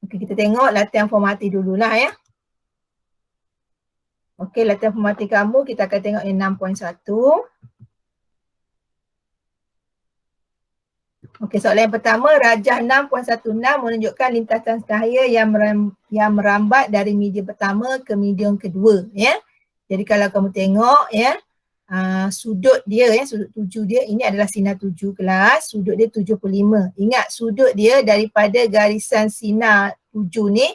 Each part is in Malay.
Okey, kita tengok latihan formatif dululah ya. Okey, latihan formatif kamu kita akan tengok yang 6.1. Okey, soalan yang pertama, rajah 6.16 menunjukkan lintasan cahaya yang merambat dari medium pertama ke medium kedua ya. Jadi kalau kamu tengok ya, sudut dia ya, sudut 7 dia ini adalah sinar 7 kelas, sudut dia 75. Ingat sudut dia daripada garisan sinar 7 ni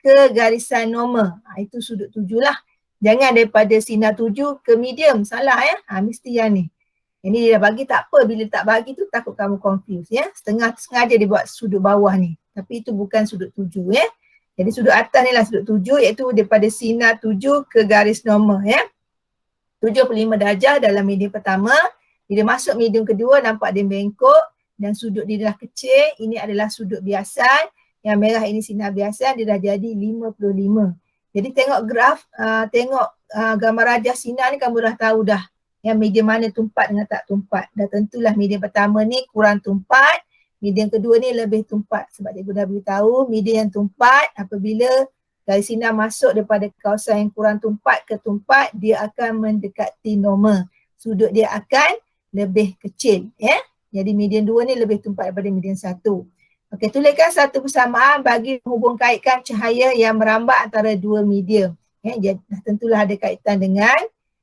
ke garisan normal. Itu sudut 7 lah. Jangan daripada sinar 7 ke medium, salah ya. Mesti yang ni. Ini dia dah bagi tak apa, bila tak bagi tu takut kamu confuse ya. Sengaja dia buat sudut bawah ni. Tapi itu bukan sudut 7 ya. Jadi sudut atas ni lah sudut 7 iaitu daripada sinar 7 ke garis normal ya. 75 darjah dalam medium pertama. Bila masuk medium kedua nampak dia bengkok dan sudut dia dah kecil. Ini adalah sudut biasan. Yang merah ini sinar biasan, dia dah jadi 55. Jadi tengok graf, gambar rajah sinar ni kamu dah tahu dah. Yang medium mana tumpat dengan tak tumpat. Dah tentulah medium pertama ni kurang tumpat, medium kedua ni lebih tumpat. Sebab cikgu dah beritahu medium yang tumpat apabila garis sinar masuk daripada kawasan yang kurang tumpat ke tumpat, dia akan mendekati normal. Sudut dia akan lebih kecil ya. Jadi medium 2 ni lebih tumpat daripada medium 1. Okey, tuliskan satu persamaan bagi menghubung kaitkan cahaya yang merambat antara dua medium. Ya, jadi tentulah ada kaitan dengan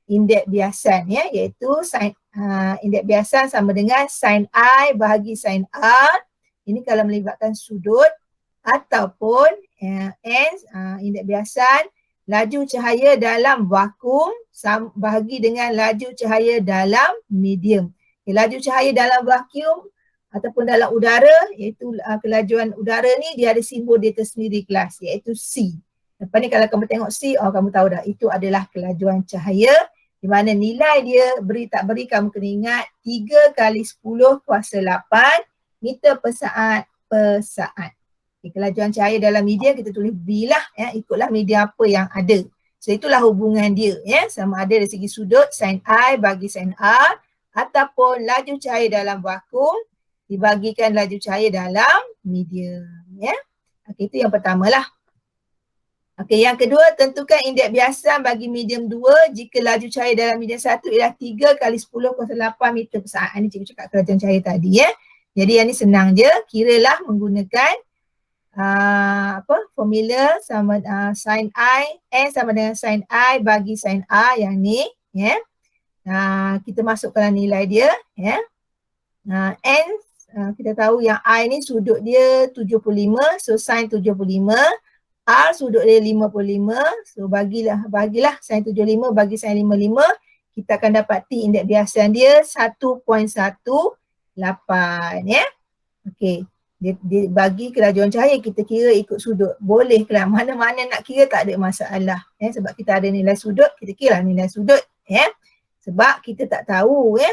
indeks biasan ya, iaitu indeks biasan sama dengan sin I bahagi sin R. Ini kalau melibatkan sudut ataupun indeks biasan laju cahaya dalam vakum bahagi dengan laju cahaya dalam medium. Laju cahaya dalam vakum ataupun dalam udara, iaitu kelajuan udara ni dia ada simbol dia tersendiri kelas, iaitu C. Lepas ni kalau kamu tengok C, kamu tahu dah itu adalah kelajuan cahaya. Di mana nilai dia beri tak beri kamu kena ingat 3 kali 10 kuasa 8 meter per saat per saat. Kelajuan cahaya dalam media kita tulis B lah ya, ikutlah media apa yang ada. So itulah hubungan dia ya, sama ada dari segi sudut sin I bagi sin R ataupun laju cahaya dalam vakum dibagikan laju cahaya dalam media ya. Okey, itu yang pertamalah. Okey, yang kedua, tentukan indeks biasan bagi medium 2 jika laju cahaya dalam medium 1 ialah 3 kali 10 kuasa 8 meter per saat. Ini cikgu cakap kelajuan cahaya tadi ya. Jadi yang ni senang je, kiralah menggunakan formula sama sin I, N sama dengan sin I bagi sin R yang ni ya. Kita masukkan nilai dia ya. N kita tahu yang I ni sudut dia 75, so sin 75. R sudut dia 55, so bagilah sin 75 bagi sin 55, kita akan dapati indeks biasan dia 1.18 ya. Okey, dia bagi kelajuan cahaya kita kira ikut sudut. Boleh lah, mana-mana nak kira tak ada masalah ya, sebab kita ada nilai sudut, kita kira nilai sudut ya. Sebab kita tak tahu ya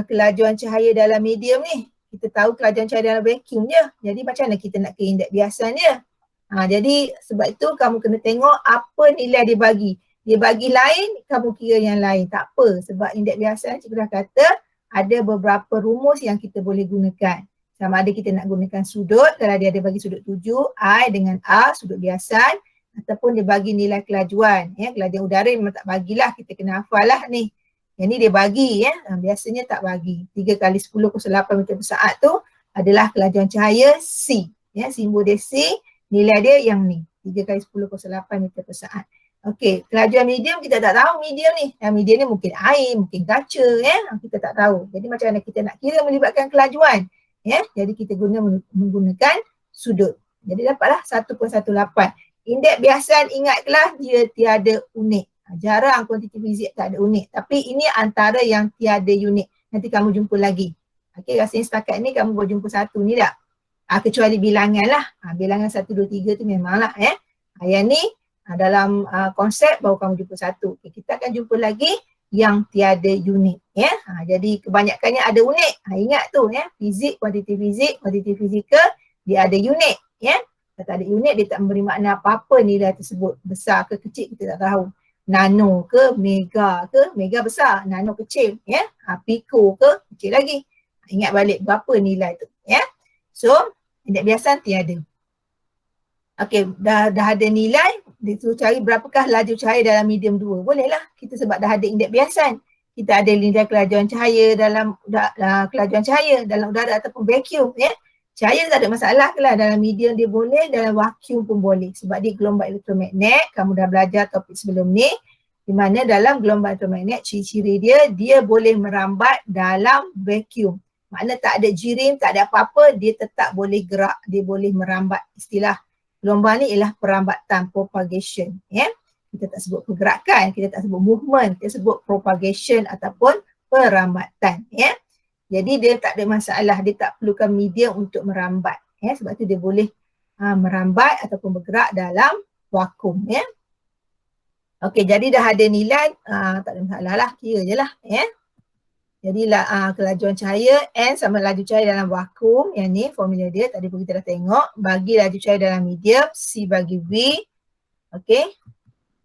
kelajuan cahaya dalam medium ni. Kita tahu kelajuan cahaya dalam vacuum je. Jadi macam mana kita nak kira indeks biasan dia? Jadi sebab itu kamu kena tengok apa nilai dia bagi. Dia bagi lain, kamu kira yang lain. Tak apa, sebab indeks biasan cikgu dah kata ada beberapa rumus yang kita boleh gunakan. Sama ada kita nak gunakan sudut, kalau dia ada bagi sudut 7, I dengan R, sudut biasan. Ataupun dia bagi nilai kelajuan. Ya, kelajuan udara memang tak bagilah, kita kena hafal lah ni. Yang ni dia bagi ya, biasanya tak bagi. 3 kali 10 kuasa 8 meter per saat tu adalah kelajuan cahaya C. Ya, simbol dia C. Nilai dia yang ni, 3 kali 10 kuasa 8 meter per saat. Okey, kelajuan medium kita tak tahu medium ni. Yang medium ni mungkin air, mungkin kaca ya. Kita tak tahu. Jadi macam mana kita nak kira melibatkan kelajuan. Ya, jadi kita menggunakan sudut. Jadi dapatlah 1.18. Indeks biasan ingatlah dia tiada unit. Jarang kuantiti fizik tak ada unit. Tapi ini antara yang tiada unit. Nanti kamu jumpa lagi. Okey, rasanya setakat ni kamu boleh jumpa satu ni tak? Kecuali bilangan lah. Bilangan 1, 2, 3 tu memanglah ya. Yang ni dalam konsep baru kamu jumpa satu. Okay, kita akan jumpa lagi yang tiada unit ya. Jadi kebanyakannya ada unit. Ingat tu ya. Fizik, kuantiti fizikal dia ada unit ya. Kalau tak ada unit dia tak memberi makna apa-apa nilai tersebut. Besar ke kecil kita tak tahu. Nano ke mega ke, mega besar, nano kecil ya. Piko ke kecil lagi. Ingat balik berapa nilai tu ya. So indeks biasan tiada. Okey, dah ada nilai, dia suruh cari berapakah laju cahaya dalam medium 2. Bolehlah kita sebab dah ada indeks biasan. Kita ada nilai kelajuan cahaya dalam kelajuan cahaya dalam udara ataupun vacuum ya. Cahaya tak ada masalah ke lah, dalam medium dia boleh, dalam vacuum pun boleh. Sebab dia gelombang elektromagnet, kamu dah belajar topik sebelum ni. Di mana dalam gelombang elektromagnet ciri-ciri dia boleh merambat dalam vacuum. Makna tak ada jirim, tak ada apa-apa, dia tetap boleh gerak, dia boleh merambat. Istilah gelombang ni ialah perambatan, propagation. Ya? Kita tak sebut pergerakan, kita tak sebut movement, kita sebut propagation ataupun perambatan. Ya? Jadi dia tak ada masalah, dia tak perlukan medium untuk merambat. Ya? Sebab tu dia boleh merambat ataupun bergerak dalam vakuum. Ya? Okey, jadi dah ada nilai, tak ada masalah lah, kira je lah. Ya? Jadi kelajuan cahaya N sama laju cahaya dalam vakuum, yang ni formula dia, tadi pun kita dah tengok, bagi laju cahaya dalam medium, C bagi V. Okey,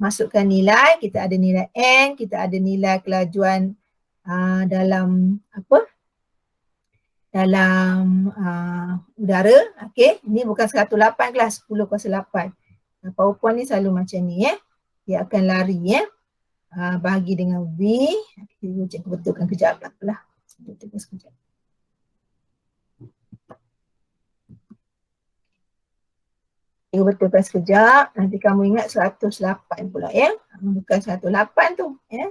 masukkan nilai, kita ada nilai N, kita ada nilai kelajuan dalam apa? Dalam udara. Okey, ni bukan 108 kelas, 10/8. PowerPoint ni selalu macam ni ya. Dia akan lari ya. Bahagi dengan V. Kita betulkan kejap lah. Betulkan sekejap. Kita betulkan sekejap. Nanti kamu ingat 108 pula ya. Bukan 108 tu ya.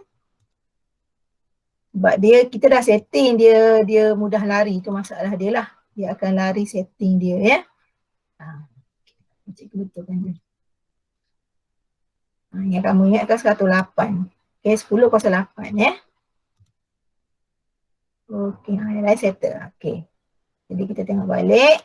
Sebab kita dah setting dia mudah lari, tu masalah dia lah. Dia akan lari setting dia ya. Cikgu betulkan dia. Yang kamu ingatkan 108. Okay, 10/8 ya. Okay, yang lain settle. Okay. Jadi kita tengok balik.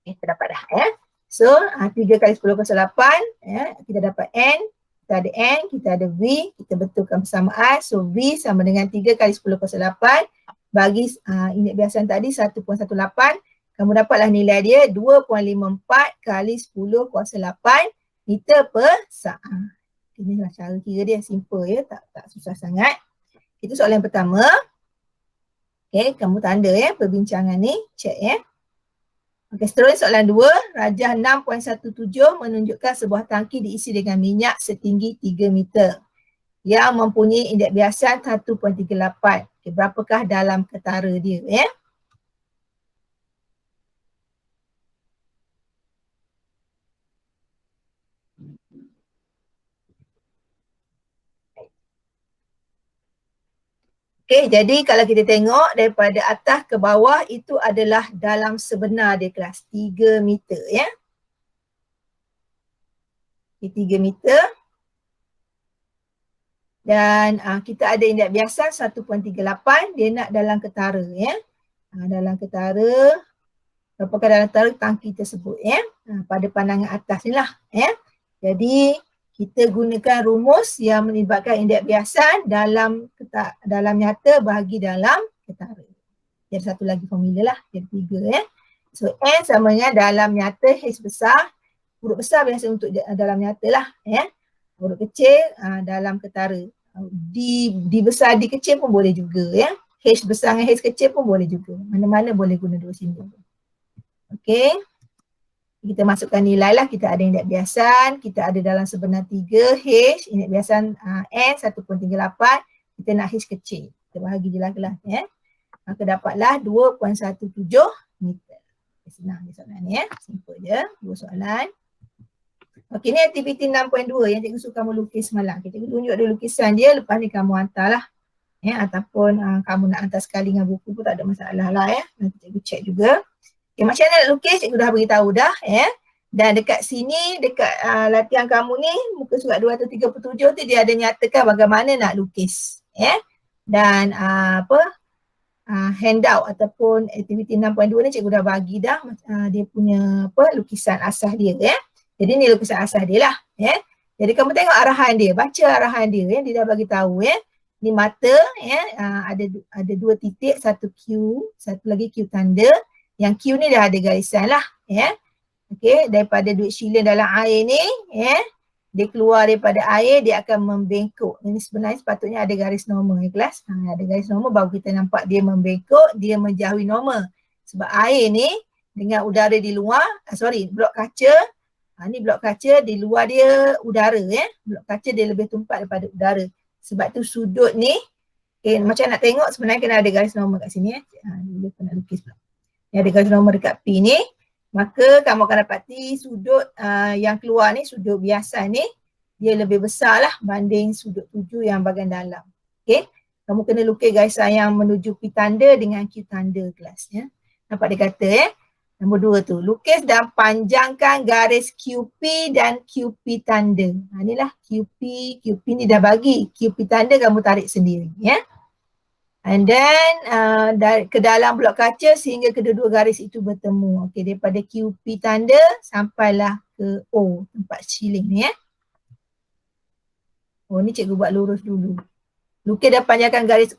Okay, kita dapat dah ya. So, 3 kali 10/8, ya, kita dapat N, kita ada N, kita ada V, kita betulkan persamaan. So, V sama dengan 3 kali 10/8 bagi indeks biasan tadi 1.18. Kamu dapatlah nilai dia 2.54 kali 10/8 meter per saat. Inilah cara kira dia, simple ya, tak susah sangat. Itu soalan yang pertama. Okay, kamu tanda ya perbincangan ni, check ya. Okey, seterusnya soalan 2, rajah 6.17 menunjukkan sebuah tangki diisi dengan minyak setinggi 3 meter yang mempunyai indeks biasan 1.38. Okey, berapakah dalam ketara dia ya? Okey, jadi kalau kita tengok daripada atas ke bawah itu adalah dalam sebenar dia kelas 3 meter ya. 3 meter. Dan kita ada indeks biasan 1.38, dia nak dalam ketara ya. Dalam ketara, berapakah dalam ketara tangki tersebut ya. Pada pandangan atas ni lah ya. Jadi kita gunakan rumus yang melibatkan indeks biasan dalam nyata bahagi dalam ketara. Jadi satu lagi formula lah, jadi 3 ya. So N sama dengan dalam nyata H besar, huruf besar biasa untuk dalam nyata lah ya. Huruf kecil dalam ketara. D besar, D kecil pun boleh juga ya. H besar dengan H kecil pun boleh juga. Mana-mana boleh guna dua simbol. Okey. Kita masukkan nilai lah, kita ada indeks biasan, kita ada dalam sebenar 3 H, indeks biasan N 1.38, kita nak H kecil. Kita bahagi je lah kelas ya. Maka dapatlah 2.17 meter. Senang ni soalan ni ya, simple je, dua soalan. Okey, ni aktiviti 6.2 yang cikgu suruh kamu lukis semalam. Cikgu tunjuk ada lukisan dia, lepas ni kamu hantarlah. Ya, ataupun kamu nak hantar sekali dengan buku pun tak ada masalah lah ya. Nanti cikgu check juga. Okay, macam mana nak lukis, cikgu dah beritahu dah ya. Dan dekat sini, dekat latihan kamu ni, muka surat 237 tu dia ada nyatakan bagaimana nak lukis ya. Dan handout ataupun aktiviti 6.2 ni cikgu dah bagi dah dia punya lukisan asas dia ya. Jadi ni lukisan asas dia lah ya. Jadi kamu tengok arahan dia, baca arahan dia ya, dia dah bagi tahu ya. Ni mata ya, ada dua titik, satu Q, satu lagi Q tanda. Yang Q ni dah ada garisan lah ya. Okey, daripada duit shilling dalam air ni ya, dia keluar daripada air, dia akan membengkok. Ini sebenarnya sepatutnya ada garis normal ya kelas. Ada garis normal baru kita nampak dia membengkok, dia menjauhi normal. Sebab air ni dengan udara di luar, blok kaca, ni blok kaca, di luar dia udara ya. Blok kaca dia lebih tumpat daripada udara. Sebab tu sudut ni, macam nak tengok sebenarnya kena ada garis normal kat sini ya. Dia nak lukis pula. Ni ada garis normal dekat P ni. Maka kamu akan dapati sudut yang keluar ni, sudut biasa ni, dia lebih besar lah banding sudut tuju yang bahagian dalam. Okay. Kamu kena lukis garisan yang menuju P tanda dengan Q tanda kelas. Ya. Nampak dia kata ya. Nombor 2 tu. Lukis dan panjangkan garis QP dan QP tanda. Inilah QP. QP ni dah bagi. QP tanda kamu tarik sendiri. Ya. And then ke dalam blok kaca sehingga kedua-dua garis itu bertemu. Okey, daripada QP tanda sampailah ke O, tempat shilling ni ya. Oh ni cikgu buat lurus dulu. Lukis dan panjangkan garis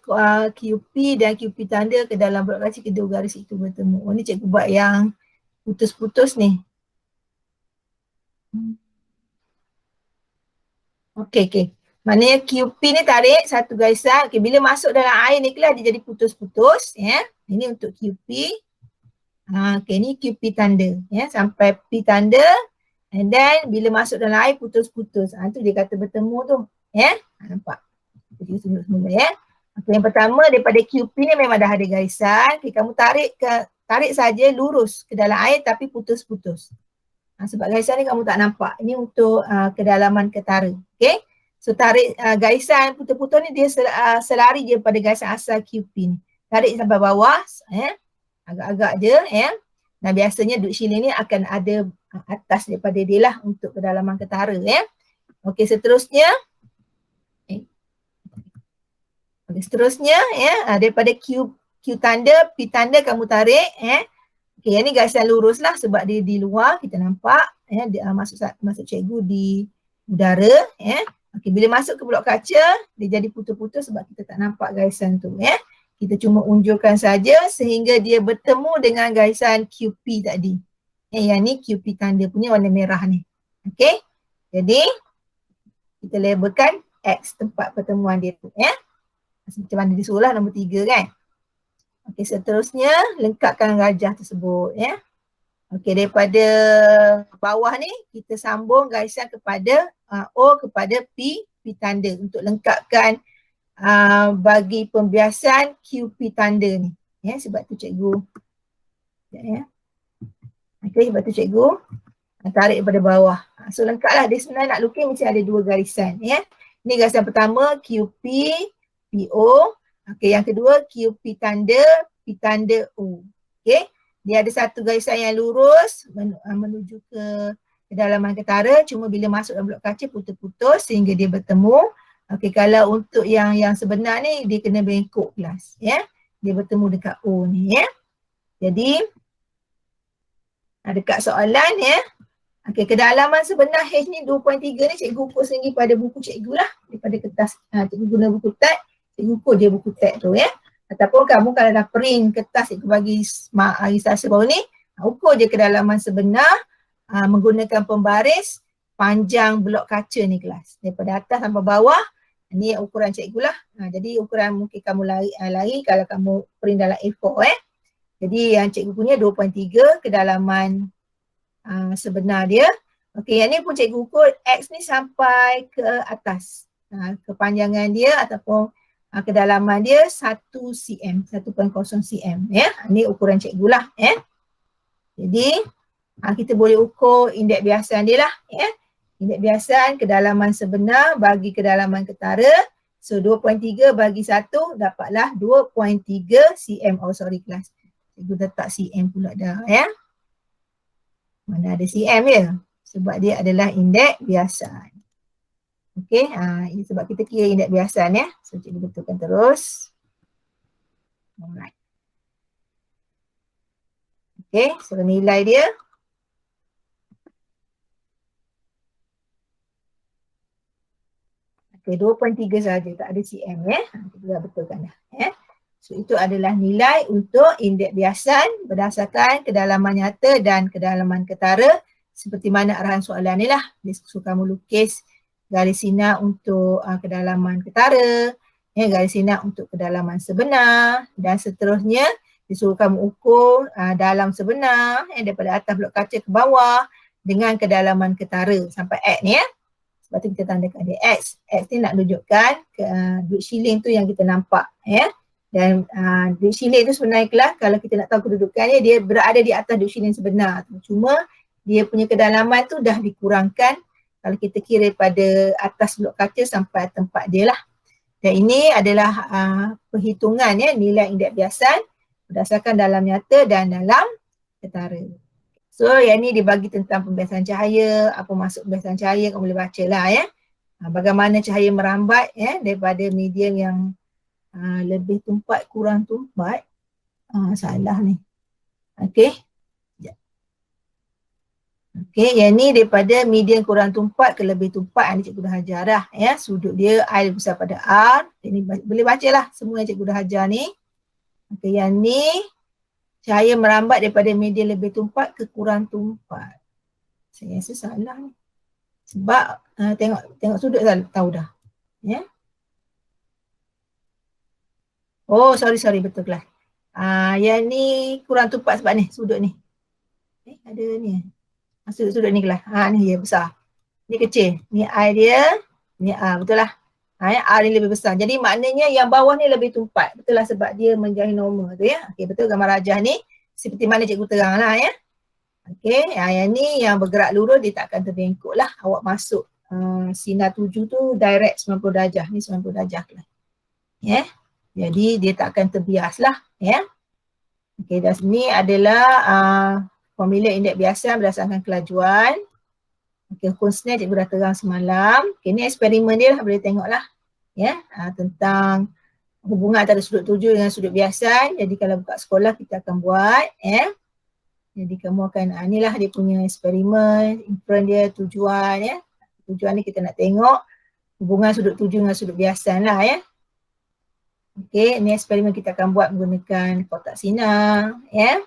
QP dan QP tanda ke dalam blok kaca kedua garis itu bertemu. Oh ni cikgu buat yang putus-putus ni. Okey. Maknanya QP ni tarik satu garisan. Okay, bila masuk dalam air ni kelas dia jadi putus-putus. Ya. Ini untuk QP. Okay, ni QP tanda. Ya. Sampai P tanda. And then bila masuk dalam air putus-putus. Tu dia kata bertemu tu. Ya. Nampak? Jadi tunjuk semula ya. Okay, yang pertama daripada QP ni memang dah ada garisan. Okay, kamu tarik saja lurus ke dalam air tapi putus-putus. Sebab garisan ni kamu tak nampak. Ini untuk kedalaman ketara. Okay. So tarik garisan putus-putus ni dia selari je pada garisan asal QP ni. Tarik sampai bawah, agak-agak je ya. Dan biasanya duk shilling ni akan ada atas daripada dia lah untuk kedalaman ketara ya. Okey, seterusnya. Seterusnya ya, daripada Q tanda, P tanda kamu tarik ya. Okey, yang ni garisan lurus lah sebab dia di luar kita nampak ya, dia masuk cikgu di udara ya. Okey, bila masuk ke blok kaca, dia jadi putus-putus sebab kita tak nampak garisan tu ya. Kita cuma unjurkan saja sehingga dia bertemu dengan garisan QP tadi. Yang ni QP tanda punya warna merah ni. Okey. Jadi kita labelkan X tempat pertemuan dia tu ya. Macam mana disuruh lah nombor 3 kan. Okey, seterusnya lengkapkan gajah tersebut ya. Okey, daripada bawah ni kita sambung garisan kepada O kepada P tanda untuk lengkapkan bagi pembiasan QP tanda ni. Ya, sebab tu cikgu. Ya. Okey, sebab tu cikgu tarik daripada bawah. So lengkaplah, dia sebenarnya nak lukis mesti ada 2 garisan ya. Ini garisan pertama QP, PO. Okey, yang kedua QP tanda, P tanda O. Okey. Dia ada satu garisan yang lurus menuju ke kedalaman ketara, cuma bila masuk dalam blok kaca putus-putus sehingga dia bertemu. Okey, kalau untuk yang sebenar ni dia kena bengkok kelas ya. Dia bertemu dekat O ni ya. Jadi dekat soalan ya. Okey, kedalaman sebenar H ni 2.3 ni cikgu ukur sendiri pada buku cikgu lah. Daripada kertas, cikgu guna buku tab, cikgu ukur je buku tab tu ya. Ataupun kamu kalau dah print kertas cikgu bagi research baru ni, ukur je kedalaman sebenar menggunakan pembaris panjang blok kaca ni kelas. Daripada atas sampai bawah, ni ukuran cikgu lah. Jadi ukuran mungkin kamu lari kalau kamu print dalam A4 Jadi yang cikgu punya 2.3 kedalaman sebenar dia. Okey, yang ni pun cikgu ukur X ni sampai ke atas. Kepanjangan dia ataupun kedalaman dia 1 cm, 1.0 cm ya. Ini ukuran cikgu lah ya. Jadi kita boleh ukur indeks biasan dia lah ya. Indeks biasan kedalaman sebenar bagi kedalaman ketara. So 2.3 bagi 1 dapatlah 2.3 cm. Oh sorry kelas. Cikgu letak cm pula dah ya. Mana ada cm ya? Sebab dia adalah indeks biasan. Okey, sebab kita kira indeks biasan ya. So cikgu betulkan terus. Alright. Okey, so nilai dia. Okey, 2.3 saja, tak ada cm ya. Kita dah betulkan dah ya. So itu adalah nilai untuk indeks biasan berdasarkan kedalaman nyata dan kedalaman ketara seperti mana arahan soalan ni lah. Dia suruh kamu lukis garis sinar untuk kedalaman ketara, garis sinar untuk kedalaman sebenar dan seterusnya. Disuruh kamu ukur dalam sebenar daripada atas blok kaca ke bawah dengan kedalaman ketara sampai X ni ya. Sebab tu kita tandakan dia X. X ni nak tunjukkan duit shilling tu yang kita nampak ya. Dan duit shilling tu sebenarnya kelas kalau kita nak tahu kedudukannya dia berada di atas duit shilling sebenar tu. Cuma dia punya kedalaman tu dah dikurangkan kalau kita kira pada atas blok kaca sampai tempat dia lah. Dan ini adalah perhitungan ya nilai indeks biasan berdasarkan dalam nyata dan dalam ketara. So yang ni dibagi tentang pembiasan cahaya, apa maksud pembiasan cahaya, kamu boleh baca lah ya. Bagaimana cahaya merambat ya daripada medium yang lebih tumpat kurang tumpat. Salah ni. Okey. Okey, yang ni daripada medium kurang tumpat ke lebih tumpat yang cikgu dah ajar dah ya. Sudut dia I lebih besar pada R. Ini boleh baca lah semua yang cikgu dah ajar ni. Okey, yang ni cahaya merambat daripada media lebih tumpat ke kurang tumpat. Saya rasa salah ni. Sebab tengok sudut tahu dah. Ya. Oh, sorry betul lah. Yang ni kurang tumpat sebab ni sudut ni. Ada ni. Sudut ni kelas. Ni dia besar. Ni kecil. Ni I dia. Ni R, betul lah. R ni lebih besar. Jadi maknanya yang bawah ni lebih tumpat. Betul lah sebab dia menjauhi normal tu ya. Okey, betul gambar rajah ni seperti mana cikgu terang lah ya. Okey, yang ni yang bergerak lurus dia tak akan terbengkok lah. Awak masuk sinar 7 tu direct 90 darjah. Ni 90 darjah lah. Ya. Jadi dia tak akan terbias lah ya. Okey, dan sini adalah formula indeks biasan berdasarkan kelajuan. Okey, hukum Snell cikgu dah terang semalam. Okey, ni eksperimen dia lah, boleh tengok lah. Ya, tentang hubungan antara sudut 7 dengan sudut biasan. Jadi kalau buka sekolah kita akan buat. Ya. Jadi kamu akan, inilah dia punya eksperimen, inference dia, tujuan ya. Tujuan ni kita nak tengok hubungan sudut 7 dengan sudut biasan lah ya. Okey, ni eksperimen kita akan buat menggunakan kotak sinar. Ya.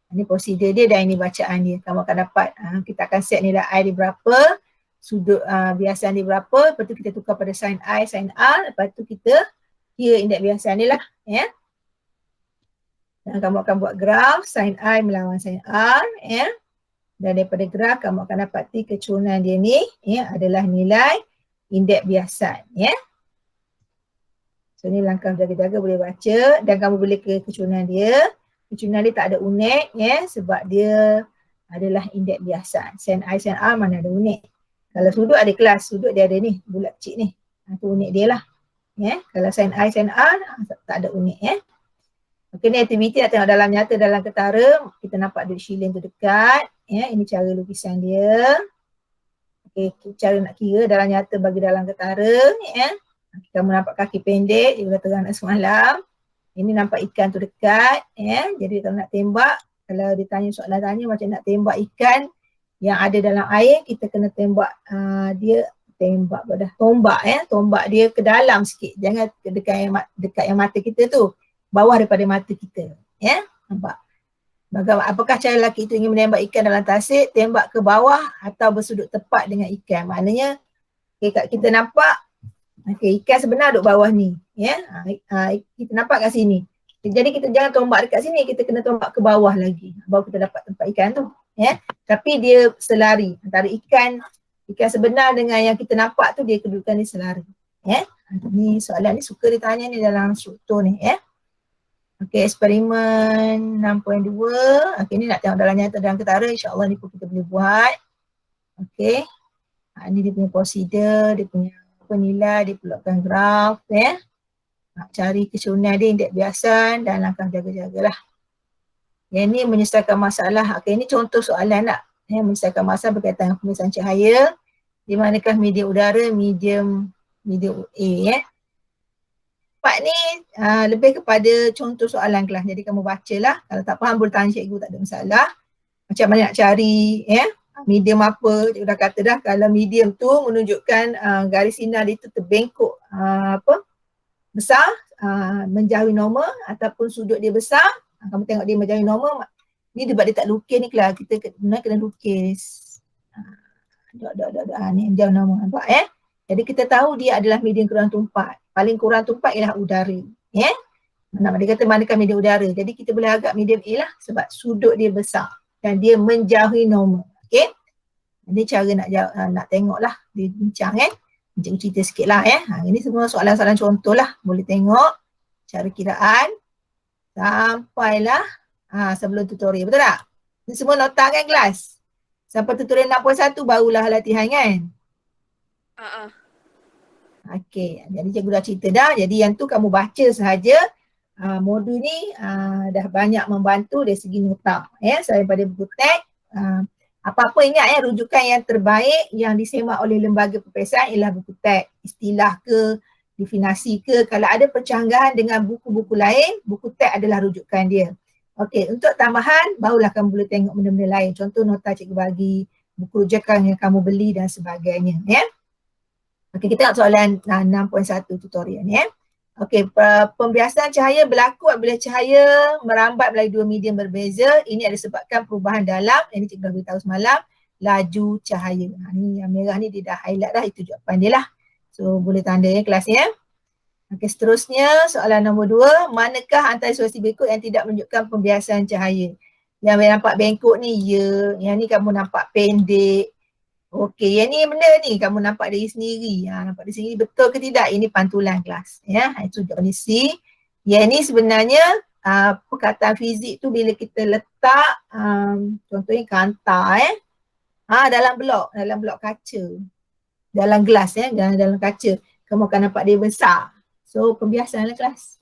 Ini prosedur dia dan ini bacaan dia. Kamu akan dapat, kita akan set nilai I di berapa, sudut biasan di berapa, lepas tu kita tukar pada sin I, sin R, lepas tu kita kira indeks biasan dia lah. Ya. Dan kamu akan buat graf sin I melawan sin R. Ya. Dan daripada graf kamu akan dapati kecurunan dia ni ya, adalah nilai indeks biasan. Ya. So ni langkah jaga-jaga boleh baca dan kamu boleh kira kecurunan dia. Kecurunan dia tak ada unik ya sebab dia adalah indeks biasan. Sin I, sin R mana ada unik. Kalau sudut ada kelas, sudut dia ada ni, bulat kecil ni. Itu unik dia lah. Ya. Kalau sin I, sin R tak ada unik ya. Okey, ni aktiviti nak tengok dalam nyata, dalam ketara. Kita nampak duit shilling tu dekat. Ya, ini cara lukisan dia. Okey, cara nak kira dalam nyata bagi dalam ketara. Ya. Kamu nampak kaki pendek, dia dah terang semalam. Ini nampak ikan tu dekat, ya. Jadi kalau nak tembak, kalau ditanya soalan tanya macam nak tembak ikan yang ada dalam air, kita kena tembak dia, tembak pada tombak ya, tombak dia ke dalam sikit. Jangan dekat yang mata kita tu, bawah daripada mata kita, ya. Nampak? Apakah cara lelaki itu ingin menembak ikan dalam tasik, tembak ke bawah atau bersudut tepat dengan ikan? Maknanya kita nampak ikan sebenar duduk bawah ni. Ya, kita nampak kat sini. Jadi kita jangan tombak dekat sini, kita kena tombak ke bawah lagi. Baru kita dapat tempat ikan tu. Ya, tapi dia selari antara ikan sebenar dengan yang kita nampak tu, dia kedudukan dia selari. Ya, ni soalan ni suka ditanya ni dalam struktur ni. Ya. Okey, eksperimen 6.2. Okey, ni nak tengok dalam nyata dalam ketara. InsyaAllah ni pun kita boleh buat. Okey, ni dia punya prosedur, dia punya nilai, dia pelukkan graf ya. Cari kecurunan dia, indeks biasan dan langkah jaga-jagalah. Yang ni menyelesaikan masalah. Okey, ini contoh soalan tak? Ya, menyelesaikan masalah berkaitan dengan pemeriksaan cahaya. Di manakah medium udara, medium A ya. Part ni lebih kepada contoh soalan kelas. Jadi kamu bacalah. Kalau tak faham boleh tanya cikgu, tak ada masalah. Macam mana nak cari ya. Medium apa, cikgu dah kata dah, kalau medium tu menunjukkan garis sinar dia tu terbengkok besar, menjauhi normal ataupun sudut dia besar, kamu tengok dia menjauhi normal, ni sebab dia tak lukis ni kelas, kita kena lukis. Ni jauh nama nampak Jadi kita tahu dia adalah medium kurang tumpat. Paling kurang tumpat ialah udara. Nama dia kata manakah medium udara. Jadi kita boleh agak medium A lah sebab sudut dia besar dan dia menjauhi normal. Okey. Ini cara nak tengok lah dia bincang Cikgu cerita sikit lah ini semua soalan-soalan contoh lah. Boleh tengok cara kiraan sampailah sebelum tutorial. Betul tak? Ini semua nota kan kelas? Sampai tutorial 6.1 barulah latihan kan? Okey, jadi cikgu dah cerita dah. Jadi yang tu kamu baca sahaja. Modul ni dah banyak membantu dari segi nota. Selain pada buku teks, apa-apa ingat rujukan yang terbaik yang disemak oleh lembaga peperiksaan ialah buku teks. Istilah ke, definasi ke, kalau ada percanggahan dengan buku-buku lain, buku teks adalah rujukan dia. Okey, untuk tambahan barulah kamu boleh tengok benda-benda lain. Contoh nota cikgu bagi, buku rujukan yang kamu beli dan sebagainya. Okey, kita tengok soalan 6.1 tutorial ni. Okey, pembiasan cahaya berlaku apabila cahaya merambat melalui dua medium berbeza. Ini ada sebabkan perubahan dalam, ini cikgu dah beritahu semalam, laju cahaya. Ni yang merah ni dia dah highlight dah, itu jawapan dia lah. So boleh tanda kelas ni Okey, seterusnya soalan nombor 2, manakah antara situasi berikut yang tidak menunjukkan pembiasan cahaya? Yang nampak bengkok ni yang ni kamu nampak pendek. Okey, yang ni benda ni kamu nampak dari sendiri. Nampak dari sendiri betul ke tidak? Ini pantulan kelas. Itu jawapan C. Yang ni sebenarnya perkataan fizik tu bila kita letak contohnya kantar dalam blok kaca. Dalam gelas dalam kaca. Kamu akan nampak dia besar. So pembiasan lah kelas.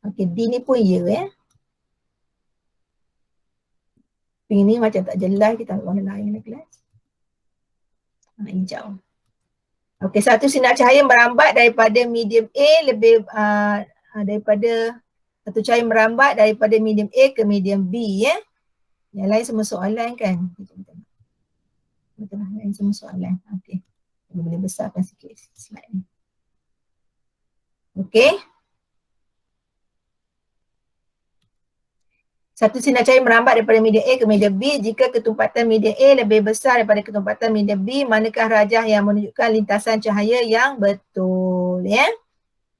Okey, D ni pun Ini macam tak jelas, kita ambil warna lain lah kelas. Hijau. Okey, satu sinar cahaya merambat daripada medium A lebih daripada satu cahaya merambat daripada medium A ke medium B Yang lain semua soalan kan? Betul lah, lain semua soalan. Okey. Boleh besarkan sikit slide ni. Okey. Satu sinar cahaya merambat daripada medium A ke medium B. Jika ketumpatan medium A lebih besar daripada ketumpatan medium B, manakah rajah yang menunjukkan lintasan cahaya yang betul?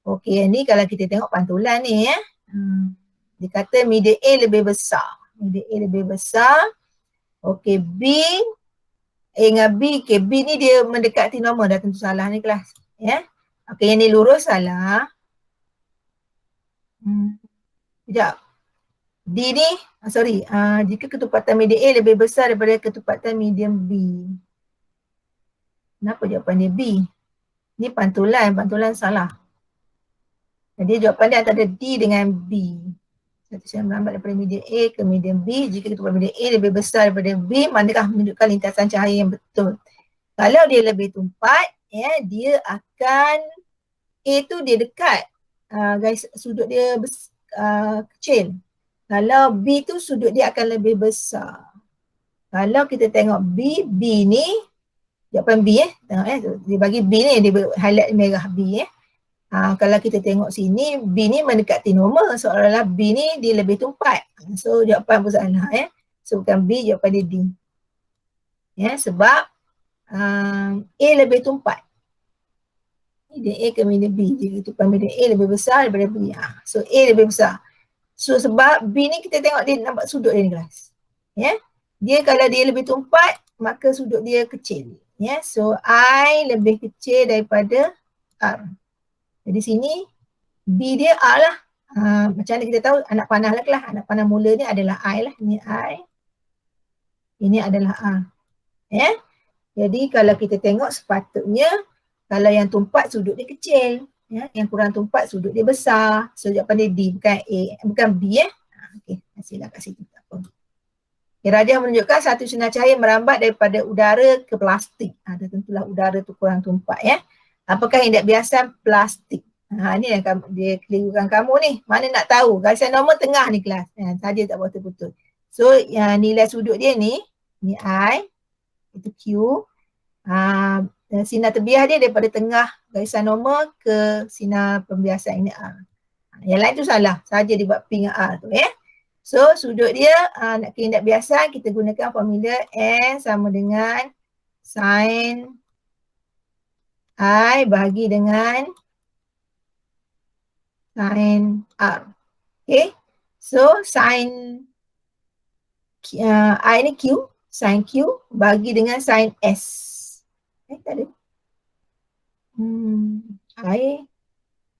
Okey, ni kalau kita tengok pantulan ni dia kata medium A lebih besar. Medium A lebih besar. Okey, B A dengan B. Okay, B ni dia mendekati normal, dah tentu salah ni kelas. Okey, yang ni lurus salah. Sekejap. D ni, jika ketumpatan medium A lebih besar daripada ketumpatan medium B. Kenapa jawapan dia B? Ni pantulan salah. Jadi jawapan dia antara D dengan B. Satu saya merambat daripada medium A ke medium B. Jika ketumpatan medium A lebih besar daripada B, manakah menunjukkan lintasan cahaya yang betul? Kalau dia lebih tumpat, dia akan, A tu dia dekat. Guys, sudut dia kecil. Kalau B tu sudut dia akan lebih besar. Kalau kita tengok B ni, jawapan B tengok dia bagi B ni, dia highlight merah B kalau kita tengok sini, B ni mendekati normal, seolah-olah B ni dia lebih tumpat. So jawapan pun salah So bukan B, jawapan dia D. Sebab A lebih tumpat. Medium A ke medium B, jadi tumpat medium A lebih besar daripada B. So A lebih besar. So sebab B ni kita tengok dia nampak sudut dia ni kelas. Dia kalau dia lebih tumpat, maka sudut dia kecil. So I lebih kecil daripada R. Jadi sini B dia R lah. Macam mana kita tahu anak panah lah kelas. Anak panah mula ni adalah I lah. Ini I. Ini adalah R. Jadi kalau kita tengok sepatutnya kalau yang tumpat sudut dia kecil. Yang kurang tumpat sudut dia besar. So jawapan dia D, bukan A, bukan B Okey, kasihlah kat situ, tak apa. Okay, rajah menunjukkan satu sinar cahaya merambat daripada udara ke plastik. Tentulah udara tu kurang tumpat Apakah yang tidak biasa plastik? Ni yang dia kelirukan kamu ni. Mana nak tahu? Garisan normal tengah ni kelas. Saja tak betul-betul. So nilai sudut dia ni I, itu Q. Sinar terbias dia daripada tengah garisan normal ke sinar pembiasan ini R. Yang lain tu salah, saja dia buat P dengan R tu So sudut dia nak kira tidak biasa, kita gunakan formula N sama dengan sin I bahagi dengan sin R. Okay. So sin I ni Q, sin Q bagi dengan sin S. Tak ada. I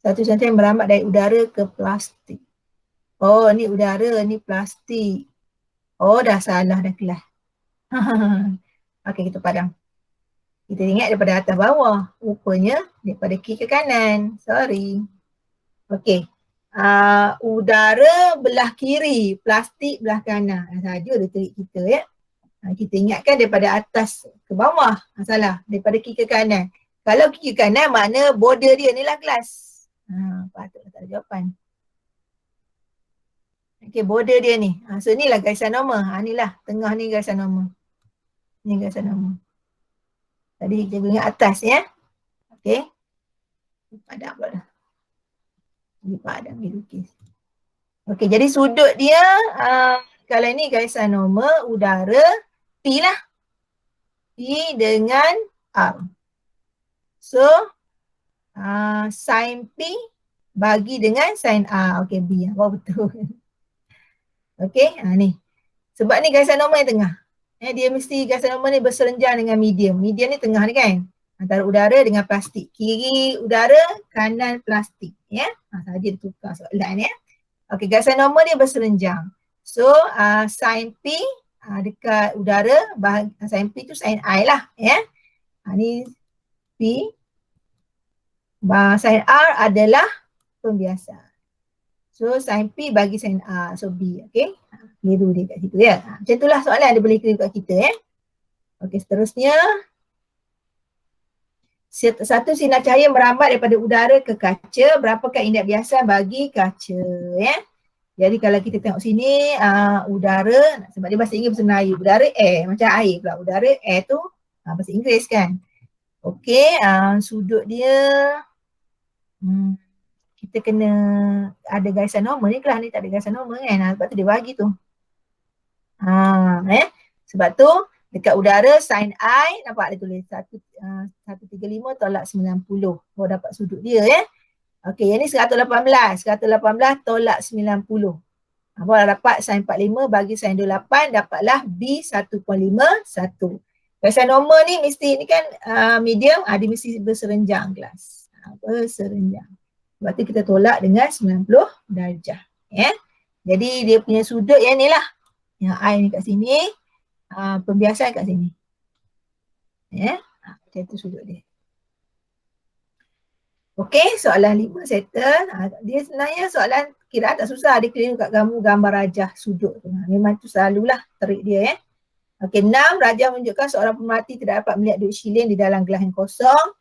satu sentimeter merambat dari udara ke plastik. Oh, ni udara, ni plastik. Oh, dah salah dah kelas. Okey, kita padam. Kita ingat daripada atas bawah. Rupanya daripada kiri ke kanan. Sorry. Okey. Udara belah kiri, plastik belah kanan. Saja dia trik kita ya. Kita ingatkan daripada atas ke bawah. Salah. Daripada kiri ke kanan. Kalau kiri ke kanan makna border dia ni lah kelas. Patutlah tak ada jawapan. Okey, border dia ni. So ni lah garisan normal. Ni lah tengah ni garisan normal. Ni garisan normal. Tadi kita ingat atas ya. Okey. Padam pula dah. Ni padam ni lukis. Okey, jadi sudut dia kalau ni garisan normal udara P lah. P dengan R. So sin P bagi dengan sin R. Okey, B. Apa betul? Okey, ni. Sebab ni garisan normal yang tengah. Dia mesti garisan normal ni berserenjang dengan medium. Medium ni tengah ni kan. Antara udara dengan plastik. Kiri udara, kanan plastik. Ya. Saja dia tukar soalan ya. Okey, garisan normal dia berserenjang. So, sin P dekat udara, sin P tu sin I lah. Ya. Ni P. Sin R adalah pembiasaan. So sin P bagi sin R. So B. Okay. Biru dia kat situ ya. Macam itulah soalan dia boleh kira kat kita ya. Okay, seterusnya. Satu sinar cahaya merambat daripada udara ke kaca. Berapakah indeks biasa bagi kaca ya. Jadi kalau kita tengok sini udara, sebab dia bahasa Inggeris bahasa Melayu. Udara air, macam air pula. Udara air tu bahasa Inggeris kan. Okay, sudut dia kita kena ada garisan normal ni kelas ni tak ada garisan normal kan. Sebab tu dia bagi tu. Sebab tu dekat udara sin I nampak dia tulis 135 tolak 90. Baru dapat sudut dia ya. Okey, yang ni 118 tolak 90. Baru dapat sin 45 bagi sin 28 dapatlah B 1.51. Garisan normal ni mesti ni kan medium, dia mesti berserenjang kelas. Berserenjang. Sebab tu kita tolak dengan 90 darjah. Ya. Jadi dia punya sudut yang ni lah. Yang I ni kat sini. Pembiasaan kat sini. Ya. Macam tu sudut dia. Okey, soalan 5 settle. Dia sebenarnya soalan kiraan tak susah. Dia kira kat gambar rajah sudut tu. Memang tu selalulah trik dia ya. Okey, 6. Rajah menunjukkan seorang pemerhati tidak dapat melihat duit shilling di dalam gelas yang kosong.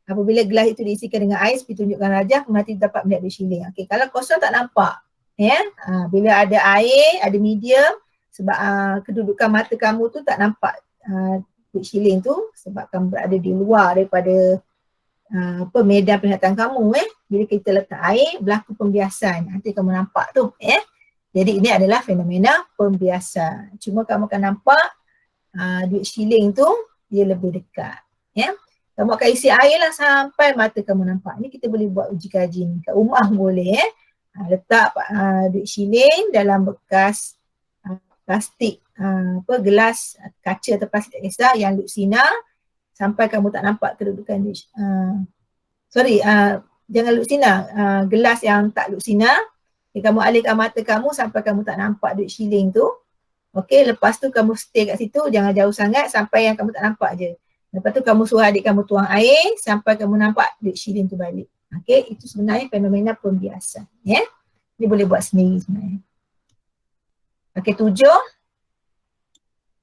Apabila gelas itu diisikan dengan air seperti tunjukkan rajah, pemerhati dapat melihat duit shilling. Okey, kalau kosong tak nampak. Ya. Bila ada air, ada medium, sebab kedudukan mata kamu tu tak nampak duit shilling tu sebab kamu berada di luar daripada medan penglihatan kamu. Bila kita letak air, berlaku pembiasan. Nanti kamu nampak tu. Jadi ini adalah fenomena pembiasan. Cuma kamu akan nampak duit shilling tu dia lebih dekat. Ya. Kamu akan isi air lah sampai mata kamu nampak. Ni kita boleh buat uji kaji ni. Kat rumah boleh letak duit shilling dalam bekas plastik, gelas kaca atau plastik tak kisah yang luk sinar sampai kamu tak nampak kedudukan duit. Jangan luk sinar, gelas yang tak luk sinar. Kamu alihkan mata kamu sampai kamu tak nampak duit shilling tu. Okey, lepas tu kamu stay kat situ, jangan jauh sangat sampai yang kamu tak nampak je. Lepas tu kamu suruh adik kamu tuang air sampai kamu nampak duit shilling tu balik. Okey, itu sebenarnya fenomena pembiasan. Ya. Dia boleh buat sendiri sebenarnya. Okey, 7.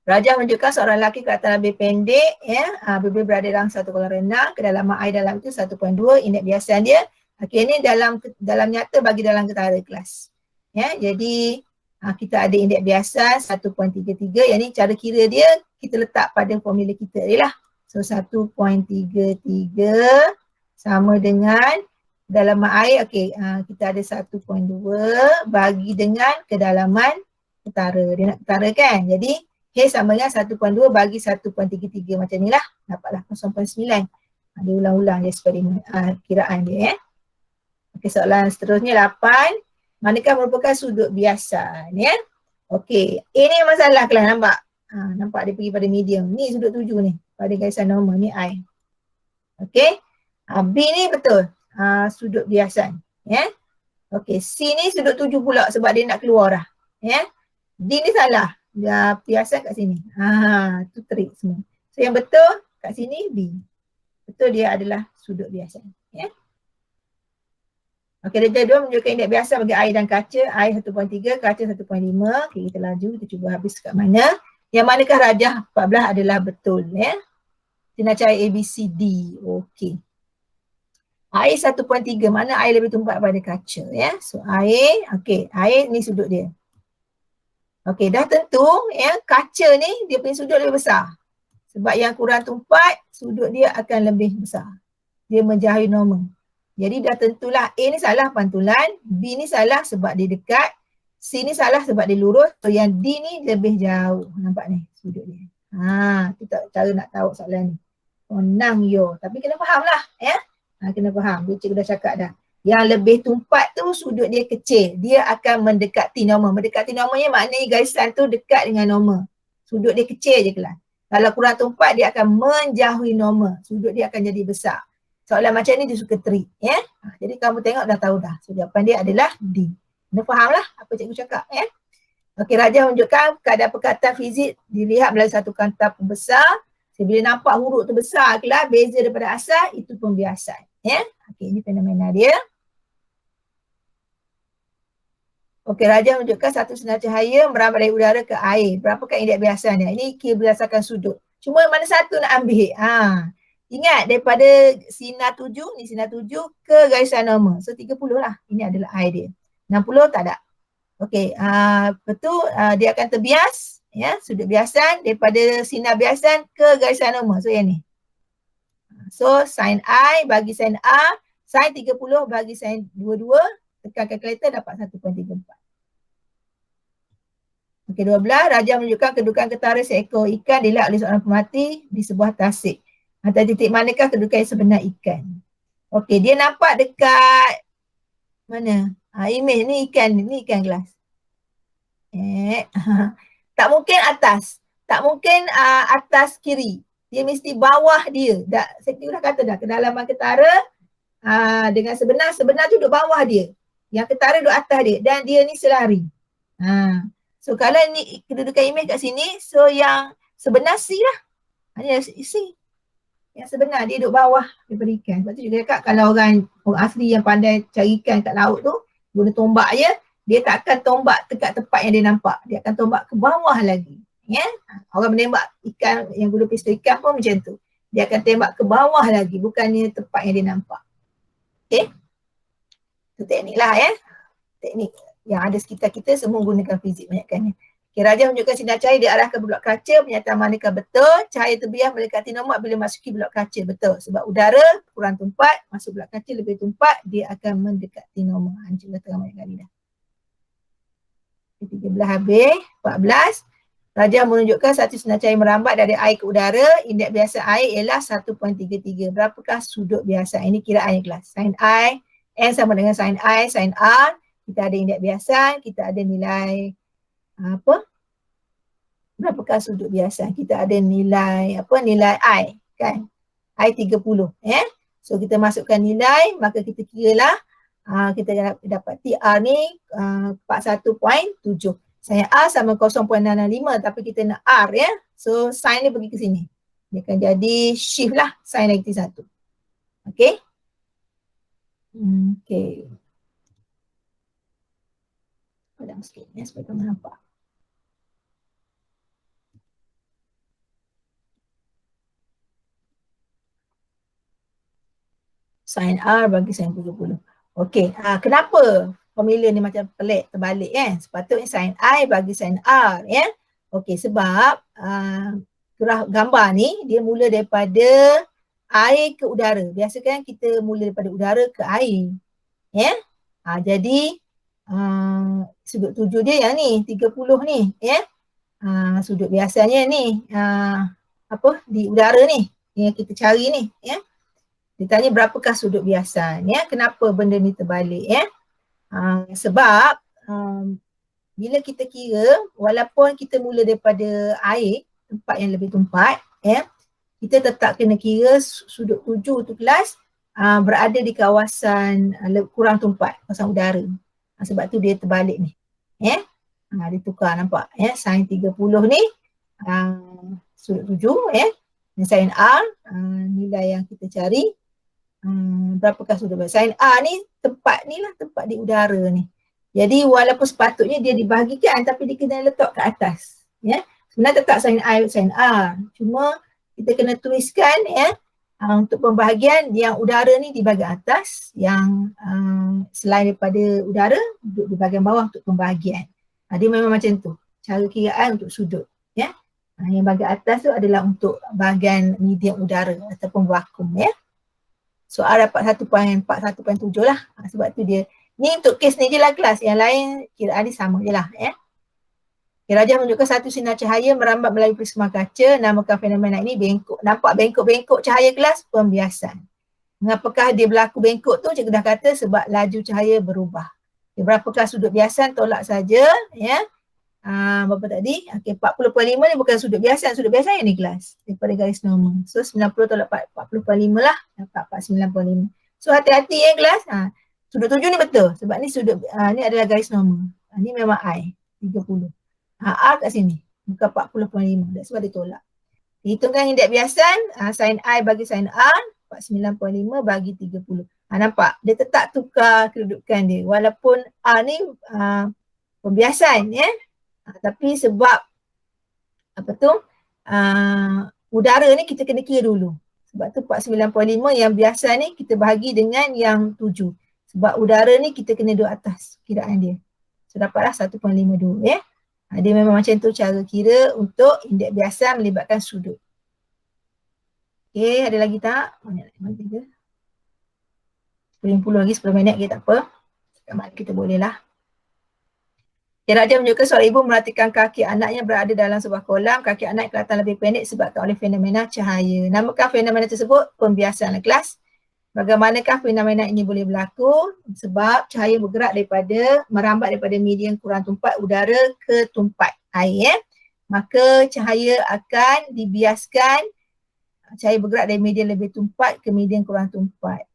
Rajah menunjukkan seorang lelaki kelihatan lebih pendek ya. Apabila berada dalam satu kolam renang, kedalaman air dalam itu 1.2, indeks biasa dia. Okey, ini dalam nyata bagi dalam ketara kelas. Ya, jadi kita ada indeks biasa 1.33. Yang ni cara kira dia kita letak pada formula kita ni lah. So 1.33 sama dengan kedalaman air. Okey, kita ada 1.2 bagi dengan kedalaman ketara. Dia nak ketara kan. Jadi H sama dengan 1.2 bagi 1.33 macam ni lah. Dapatlah 0.9. Dia ulang-ulang dia eksperimen kiraan dia. Okey, soalan seterusnya 8. Manakah merupakan sudut biasa? Ya. Okey, ini masalah kelas nampak. Nampak dia pergi pada medium. Ni sudut 7 ni. Pada garisan normal ni I. Okey. B ni betul. Sudut biasa. Ya. Okey, C ni sudut 7 pula sebab dia nak keluar dah. Ya. D ni salah. Dia biasa kat sini. Tu trik semua. So yang betul kat sini B. Betul dia adalah sudut biasa. Ya. Okey, darjah 2 menunjukkan indeks biasa bagi air dan kaca. Air 1.3, kaca 1.5. Okey, kita laju, kita cuba habis kat mana. Yang manakah rajah 14 adalah betul. Ya. Kita nak cari A, B, C, D. Okey. Air 1.3, mana air lebih tumpat pada kaca. Ya. So air, okey, air ni sudut dia. Okey, dah tentu ya, kaca ni dia punya sudut lebih besar. Sebab yang kurang tumpat, sudut dia akan lebih besar. Dia menjauhi normal. Jadi dah tentulah A ni salah pantulan, B ni salah sebab dia dekat, C ni salah sebab dia lurus, so yang D ni lebih jauh. Nampak ni sudut dia. Tu tak cara nak tahu soalan ni. Senang yo, tapi kena faham lah ya. Kena faham, dia cikgu dah cakap dah. Yang lebih tumpat tu sudut dia kecil, dia akan mendekati normal. Mendekati normalnya maknanya garisan tu dekat dengan normal. Sudut dia kecil je kelas. Kalau kurang tumpat dia akan menjauhi normal. Sudut dia akan jadi besar. Soalan macam ni dia suka trik. Ya? Jadi kamu tengok dah tahu dah. So jawapan dia adalah D. Kena faham lah apa cikgu cakap. Ya? Okey, rajah menunjukkan keadaan perkataan fizik dilihat melalui satu kanta pembesar. Bila nampak huruf tu besar kelas, beza daripada asal, itu pembiasan. Ya? Okey, ini fenomena dia. Okey, rajah menunjukkan satu sinar cahaya merambat dari udara ke air. Berapakah indeks biasanya? Ini kira berdasarkan sudut. Cuma mana satu nak ambil? Ingat daripada sinar 7, ni sinar 7 ke garisan normal. So 30 lah. Ini adalah air dia. 60 tak ada. Okey, betul dia akan terbias ya, sudut biasan daripada sinar biasan ke garisan normal. So yang ni. So sin I bagi sin R, sin 30 bagi sin 22, tekan kalkulator dapat 1.34. Okey, 12. Rajah menunjukkan kedudukan ketara seekor ikan dilihat oleh seorang pemerhati di sebuah tasik. Antara titik manakah kedudukan yang sebenar ikan? Okey, dia nampak dekat mana? Image ni ikan gelas. Tak mungkin atas. Tak mungkin atas kiri. Dia mesti bawah dia. Saya dah kata dah, kedalaman ketara dengan sebenar tu duduk bawah dia. Yang ketara duduk atas dia dan dia ni selari. So kalau ni kedudukan imej kat sini, so yang sebenar C lah. C. Yang sebenar dia duduk bawah daripada ikan. Sebab tu juga cakap kalau orang asli yang pandai cari ikan kat laut tu, guna tombak je, dia tak akan tombak dekat tempat yang dia nampak. Dia akan tombak ke bawah lagi. Ya? Orang menembak ikan yang guna pistol ikan pun macam tu. Dia akan tembak ke bawah lagi, bukannya tempat yang dia nampak. Okay? Itu teknik lah ya. Teknik yang ada sekitar kita semua gunakan fizik banyakkannya. Okay, rajah menunjukkan sinar cahaya diarahkan ke blok kaca. Pernyataan manakah betul? Cahaya terbias mendekati normal bila masuki blok kaca. Betul. Sebab udara kurang tumpat, masuk blok kaca lebih tumpat, dia akan mendekati normal. Cikgu dah terang banyak kali dah. 13 habis. 14. Rajah menunjukkan satu sinar cahaya merambat dari air ke udara. Indeks biasa air ialah 1.33. Berapakah sudut biasa? Ini kiraan kelas. Sin I, N sama dengan sin I, sin R. Kita ada indeks biasa, kita ada nilai berapakah sudut biasa? Kita ada nilai nilai I kan? I 30 ya. So kita masukkan nilai, maka kita kiralah kita dapat TR ni 41.7. Sin R sama 0.65 tapi kita nak R ya. So sin ni pergi ke sini. Dia akan jadi shift lah sin -1. Okey. Okey. Padam sikit ya supaya kamu nampak. Sin R bagi sin 30. Okey, kenapa formula ni macam pelik terbalik kan? Sepatutnya sin I bagi sin R ya. Okey, sebab gambar ni dia mula daripada air ke udara. Biasa kan kita mula daripada udara ke air. Ya. Jadi sudut 7 dia yang ni 30 ni ya. sudut biasanya ni di udara ni yang kita cari ni ya. Dia tanya berapakah sudut biasa ya. Kenapa benda ni terbalik ya? Sebab bila kita kira walaupun kita mula daripada air, tempat yang lebih tumpat ya, kita tetap kena kira sudut tuju tu kelas berada di kawasan kurang tumpat, kawasan udara. Sebab tu dia terbalik ni ya. Dia tukar nampak ya, sin 30 ni sudut tuju ya, dan sin R nilai yang kita cari berapakah sudut biasa. Sin R ni tempat ni lah, tempat di udara ni. Jadi walaupun sepatutnya dia dibahagikan tapi dia kena letak ke atas ya. Sebenarnya tetap sin I sin R, cuma kita kena tuliskan ya untuk pembahagian yang udara ni di bahagian atas, yang selain daripada udara duduk di bahagian bawah untuk pembahagian. Dia memang macam tu cara kiraan untuk sudut ya. Yang bahagian atas tu adalah untuk bahagian medium udara ataupun vakum ya. Soal dapat 1.4, 1.7 lah. Sebab tu dia ni untuk kes ni je lah kelas, yang lain kiraan ni sama je lah ya. Rajah menunjukkan satu sinar cahaya merambat melalui prisma kaca. Namakan fenomena ini bengkok. Nampak bengkok-bengkok cahaya kelas? Pembiasan. Mengapakah dia berlaku bengkok tu? Cikgu dah kata sebab laju cahaya berubah. Berapakah sudut biasan? Tolak saja ya. Berapa tadi? Okey, 40.5 ni bukan sudut biasan. Sudut biasan yang ni kelas daripada garis normal. So 90 tolak 40.5 lah, dapat 49.5. So hati-hati ya kelas. Sudut tujuh ni betul sebab ni sudut ni adalah garis normal. Ni memang I 30. R kat sini bukan 40.5. That's why dia tolak. Hitungkan indeks biasan, sin I bagi sin R 49.5 bagi 30. Nampak dia tetap tukar kedudukan dia walaupun R ni pembiasan ya. Tapi sebab udara ni kita kena kira dulu. Sebab tu 49.5 yang biasa ni kita bahagi dengan yang 7. Sebab udara ni kita kena duduk atas kiraan dia. So dapatlah 1.52 ya. Dia memang macam tu cara kira untuk indeks biasa melibatkan sudut. Okey, ada lagi tak? Banyak lagi. 10 lagi 10 minit lagi tak apa. Sekarang kita boleh lah. Rajah menunjukkan seorang ibu merhatikan kaki anaknya berada dalam sebuah kolam. Kaki anak kelihatan lebih pendek disebabkan oleh fenomena cahaya. Namakan fenomena tersebut pembiasaan kelas. Bagaimanakah fenomena ini boleh berlaku? Sebab cahaya bergerak merambat daripada medium kurang tumpat udara ke tumpat air. Maka cahaya akan dibiaskan, cahaya bergerak dari medium lebih tumpat ke medium kurang tumpat.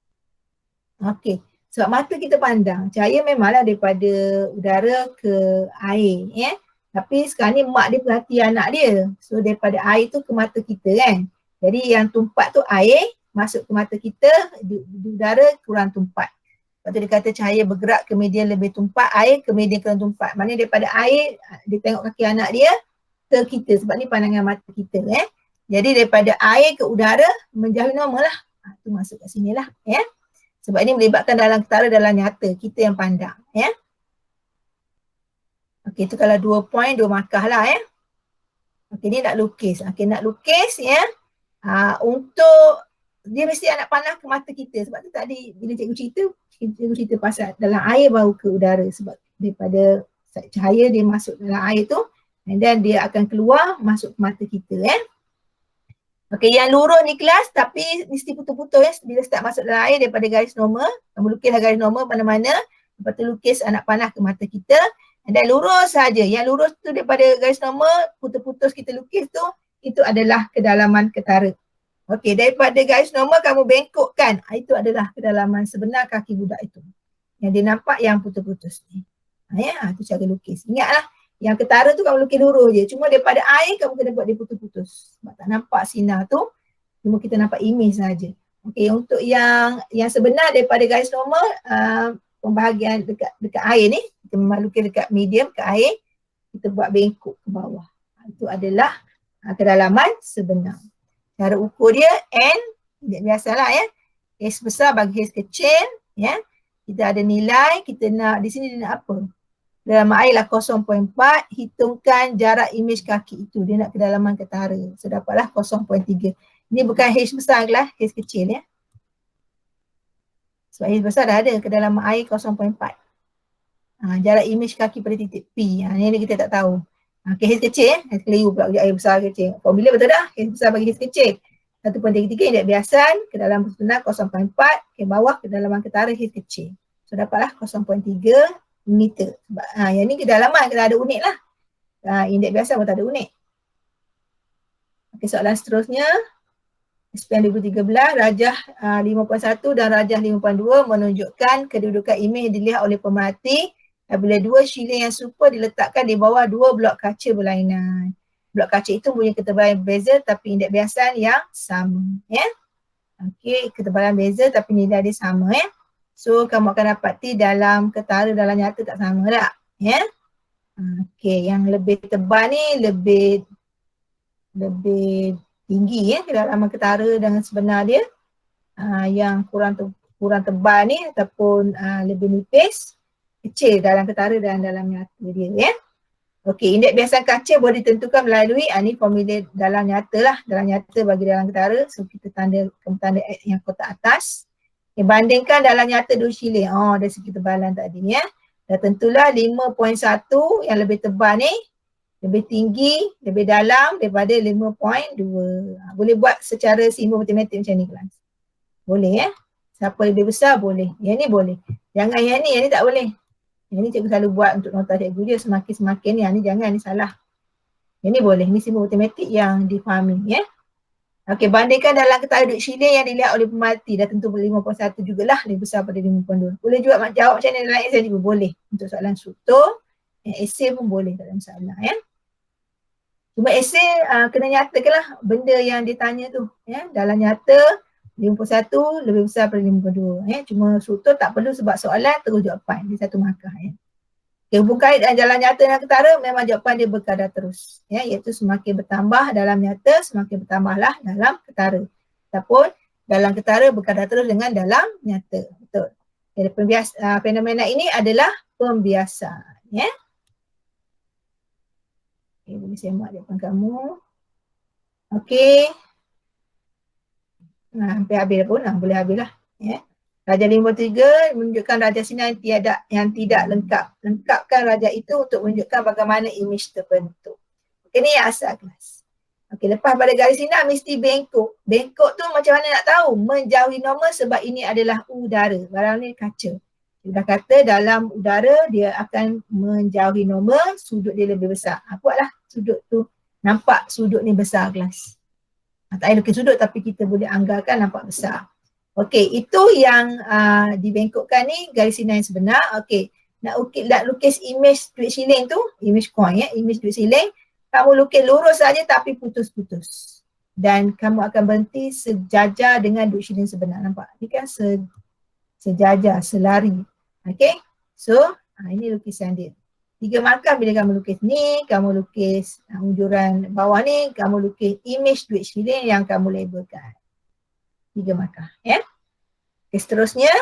Okey, sebab mata kita pandang, cahaya memanglah daripada udara ke air ya. Tapi sekarang ni mak dia perhati anak dia. So daripada air tu ke mata kita kan. Jadi yang tumpat tu air, masuk ke mata kita, di udara kurang tumpat. Lepas tu dia kata cahaya bergerak ke medium lebih tumpat, air ke medium kurang tumpat. Maknanya daripada air, dia tengok kaki anak dia ke kita sebab ni pandangan mata kita Jadi daripada air ke udara menjauhi normal lah. Tu masuk kat sini lah ya. Sebab ini melibatkan dalam ketara dalam nyata, kita yang pandang ya. Okey, tu kalau 2 poin 2 markah lah ya. Okey, ni nak lukis. Okey, nak lukis ya. Untuk dia mesti nak panah ke mata kita. Sebab tu tadi bila cikgu cerita pasal dalam air baru ke udara. Sebab daripada cahaya dia masuk dalam air tu, and then dia akan keluar masuk ke mata kita Okey, yang lurus ni kelas tapi mesti putus-putus bila start masuk dalam air daripada garis normal. Kamu lukislah garis normal mana-mana. Lepas tu lukis anak panah ke mata kita. Dan lurus saja. Yang lurus tu daripada garis normal, putus-putus kita lukis tu, itu adalah kedalaman ketara. Okey, daripada garis normal kamu bengkokkan. Itu adalah kedalaman sebenar kaki budak itu. Yang dia nampak yang putus-putus ni. Itu cara lukis. Ingatlah. Yang ketara tu kamu lukis lurus je. Cuma daripada air kamu kena buat dia putus-putus. Sebab tak nampak sinar tu. Cuma kita nampak image saja. Okey, untuk yang sebenar daripada garis normal, pembahagian dekat air ni, kita memang lukis dekat medium ke air, kita buat bengkok ke bawah. Itu adalah kedalaman sebenar. Cara ukur dia N, biasalah ya. H besar bagi H kecil ya. Kita ada nilai, kita nak di sini dia nak apa? Dalam air lah 0.4, hitungkan jarak imej kaki itu. Dia nak kedalaman ketara. So dapatlah 0.3. Ini bukan H besar lah, H kecil ya. Sebab H besar dah ada kedalaman air 0.4. Jarak imej kaki pada titik P. Ini kita tak tahu. Case kecil keliru pula air besar kecil. Formula betul dah, case besar bagi case kecil. 1.33 indeks biasan, kedalaman sebenar 0.4, ke bawah kedalaman ketara case kecil. So dapatlah 0.3 meter. Sebab yang ni kedalaman kena ada unit lah. Indeks biasa pun tak ada unit. Okey, soalan seterusnya. SPM 2013, rajah 5.1 dan rajah 5.2 menunjukkan kedudukan imej dilihat oleh pemerhati apabila dua shilling yang serupa diletakkan di bawah dua blok kaca berlainan. Blok kaca itu punya ketebalan berbeza tapi indeks biasan yang sama. Ya? Okey, ketebalan beza tapi nilai dia sama. Ya? So, kamu akan dapati dalam ketara dalam nyata tak sama tak? Ya? Okey, yang lebih tebal ni lebih tinggi ya kedalaman ketara dengan sebenar dia. Yang kurang tebal ni ataupun lebih nipis kecil dalam ketara dan dalam nyata dia ya. Okey, indeks biasan kaca boleh ditentukan melalui ni formula dalam nyata lah. Dalam nyata bagi dalam ketara. So kita tanda X yang kotak atas. Okay, bandingkan dalam nyata dua shilling. Dari segi tebalan tadi ya. Dan tentulah 5.1 yang lebih tebal ni lebih tinggi, lebih dalam daripada 5.2. Boleh buat secara simbol matematik macam ni kelas. Boleh ya. Siapa lebih besar boleh. Yang ni boleh. Jangan yang ni tak boleh. Yang ni cikgu selalu buat untuk nota cikgu dia semakin ni. Yang ni jangan, ni salah. Yang ni boleh. Ni simbol matematik yang difahami ya. Okey, bandingkan dalam ketara duit shilling yang dilihat oleh pemerhati. Dah tentu 5.1 jugalah lebih besar pada 5.2. Boleh juga jawab macam ni dalam exam juga boleh. Untuk soalan struktur, esei pun boleh, tak ada masalah ya. Cuma esei kena nyatakanlah benda yang ditanya tu ya. Dalam nyata 51 lebih besar daripada 52 ya. Cuma struktur tak perlu sebab soalan terus jawapan. Dia satu markah ya. Hubung kait dan jalan nyata dan ketara memang jawapan dia berkadar terus ya, iaitu semakin bertambah dalam nyata semakin bertambahlah dalam ketara. Ataupun dalam ketara berkadar terus dengan dalam nyata. Betul. Jadi fenomena ini adalah pembiasaan ya. Okay, boleh semak depan kamu. Okey. Hampir habis pun boleh habislah ya. Rajah 53 menunjukkan rajah sinar yang tidak lengkap. Lengkapkan rajah itu untuk menunjukkan bagaimana imej terbentuk. Ini yang asal kelas. Okey, lepas pada garis sinar mesti bengkok. Bengkok tu macam mana nak tahu? Menjauhi normal sebab ini adalah udara. Barang ni kaca. Sudah kata dalam udara dia akan menjauhi normal, sudut dia lebih besar. Buatlah sudut tu. Nampak sudut ni besar kelas. Tak payah lukis sudut tapi kita boleh anggarkan nampak besar. Okey, itu yang dibengkokkan ni garis sinar yang sebenar. Okey, nak lukis imej duit shilling tu, imej coin ya, imej duit shilling, kamu lukis lurus saja tapi putus-putus. Dan kamu akan berhenti sejajar dengan duit shilling sebenar. Nampak? Ni kan sejajar, selari. Okey, so ini lukisan dia. 3 markah bila kamu lukis ni, kamu lukis unjuran bawah ni, kamu lukis imej duit shilling yang kamu labelkan. 3 markah ya. Okay, seterusnya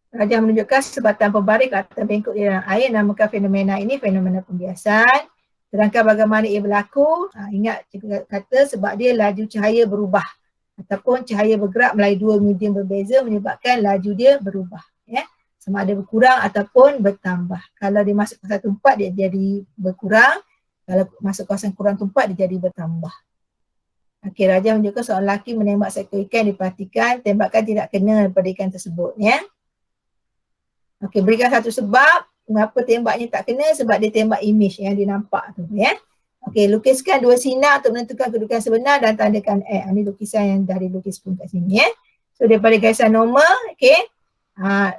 rajah menunjukkan sebatan pembaris ke atas bengkok di dalam air. Namakan fenomena ini fenomena pembiasaan. Terangkan bagaimana ia berlaku. Ingat cikgu kata sebab dia laju cahaya berubah ataupun cahaya bergerak melalui dua medium berbeza menyebabkan laju dia berubah ya. Sama ada berkurang ataupun bertambah. Kalau dia masuk kawasan tempat dia jadi berkurang. Kalau masuk kawasan kurang tempat dia jadi bertambah. Okey, rajah menunjukkan seorang lelaki menembak seekor ikan diperhatikan, tembakan tidak kena daripada ikan tersebut ya. Okey, berikan satu sebab mengapa tembaknya tak kena, sebab dia tembak imej yang dia nampak tu ya. Okey, lukiskan dua sinar untuk menentukan kedudukan sebenar dan tandakan X. Ini lukisan yang dah dilukis pun kat sini ya. So daripada garisan normal, okey.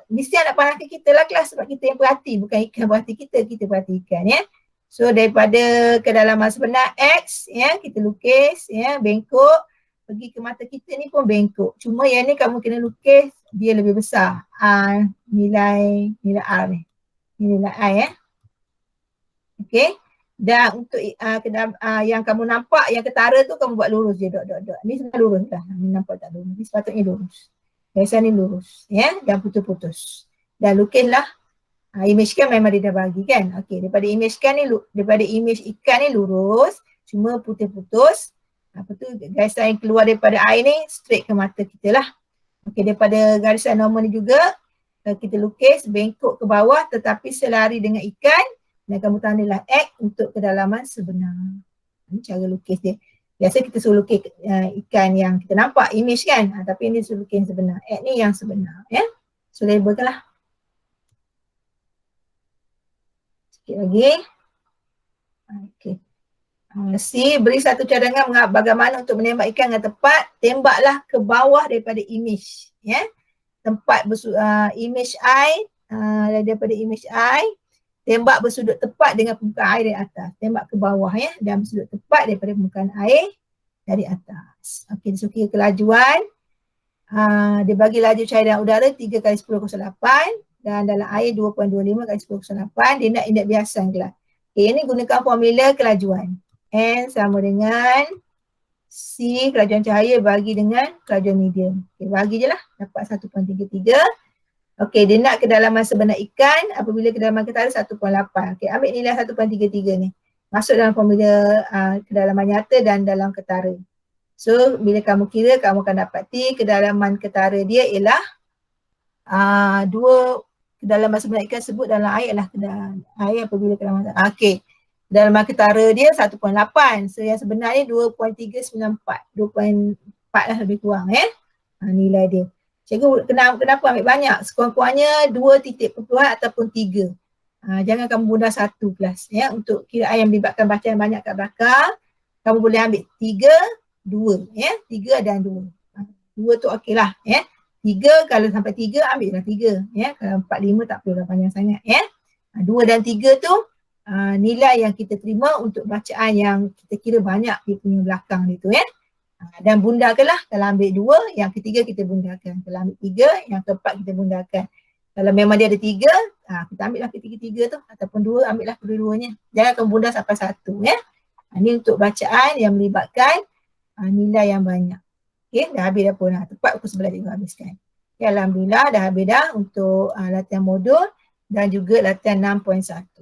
Mesti anak panahkan kita lah kelas sebab kita yang perhati, bukan ikan perhati kita perhatikan ya. So daripada kedalaman sebenar X ya, kita lukis ya, bengkok, pergi ke mata kita ni pun bengkok. Cuma yang ni kamu kena lukis dia lebih besar. Nilai R ni. Nilai I ya. Okey. Dan untuk yang kamu nampak yang ketara tu kamu buat lurus je dot. Ni sebenarnya lurus dah. Ni nampak tak lurus. Ni sepatutnya lurus. Garisan ni lurus ya, dan putus-putus. Dan lukislah imej kan memang dia dah bagi kan. Okey, daripada imej kan ni, daripada imej ikan ni lurus, cuma putus-putus. Apa tu, garisan yang keluar daripada air ni straight ke mata kita lah. Okey, daripada garisan normal ni juga kita lukis bengkok ke bawah tetapi selari dengan ikan dan kamu tandalah X untuk kedalaman sebenar. Ini cara lukis dia. Biasa kita suruh lukis ikan yang kita nampak image kan, tapi ini suruh lukis yang sebenar. X ni yang sebenar ya. So labelkanlah. Sikit lagi. Okey. C, beri satu cadangan bagaimana untuk menembak ikan dengan tepat. Tembaklah ke bawah daripada image ya. Tempat image I, daripada image I, tembak bersudut tepat dengan permukaan air dari atas. Tembak ke bawah ya, dan bersudut tepat daripada permukaan air dari atas. Okey, disukai kelajuan. Dia bagi laju cairan udara 3 kali 10^8 dan dalam air 2.25 kali 10^8. Dia nak indeks biasa kelas. Okay, ini gunakan formula kelajuan. N sama dengan C kelajuan cahaya bagi dengan kelajuan medium. Okay, bagi je lah, dapat 1.33. Okey, dia nak kedalaman sebenar ikan apabila kedalaman ketara 1.8. Okey, ambil nilai 1.33 ni. Masuk dalam formula kedalaman nyata dan dalam ketara. So, bila kamu kira, kamu akan dapati kedalaman ketara dia ialah kedalaman sebenar ikan sebut dalam air adalah air apabila kedalaman okey. Kedalaman ketara dia 1.8. So, yang sebenar ni 2.394. 2.4 lah lebih kurang nilai dia. Cikgu kenapa ambil banyak? Sekurang-kurangnya 2 titik perpuluhan ataupun 3. Jangan kamu guna 1 kelas ya. Untuk kiraan yang melibatkan bacaan banyak kat belakang, kamu boleh ambil 3, 2 ya. 3 dan 2. 2 tu okey lah ya. 3 kalau sampai 3 ambil lah 3 ya. Kalau 4, 5 tak perlulah panjang sangat ya. 2 dan 3 tu nilai yang kita terima untuk bacaan yang kita kira banyak di punya belakang dia tu ya. Dan bundakanlah, kalau ambil 2, yang ketiga kita bundakan. Kalau ambil 3, yang keempat kita bundakan. Kalau memang dia ada 3, kita ambillah ketiga-tiga tu ataupun 2, ambillah kedua-duanya. Jangan kamu bunda sampai 1 ya. Ini untuk bacaan yang melibatkan nilai yang banyak. Okey, dah habis dah pun. Tepat pukul 11 cikgu habiskan. Okay, alhamdulillah dah habis dah untuk latihan modul dan juga latihan 6.1.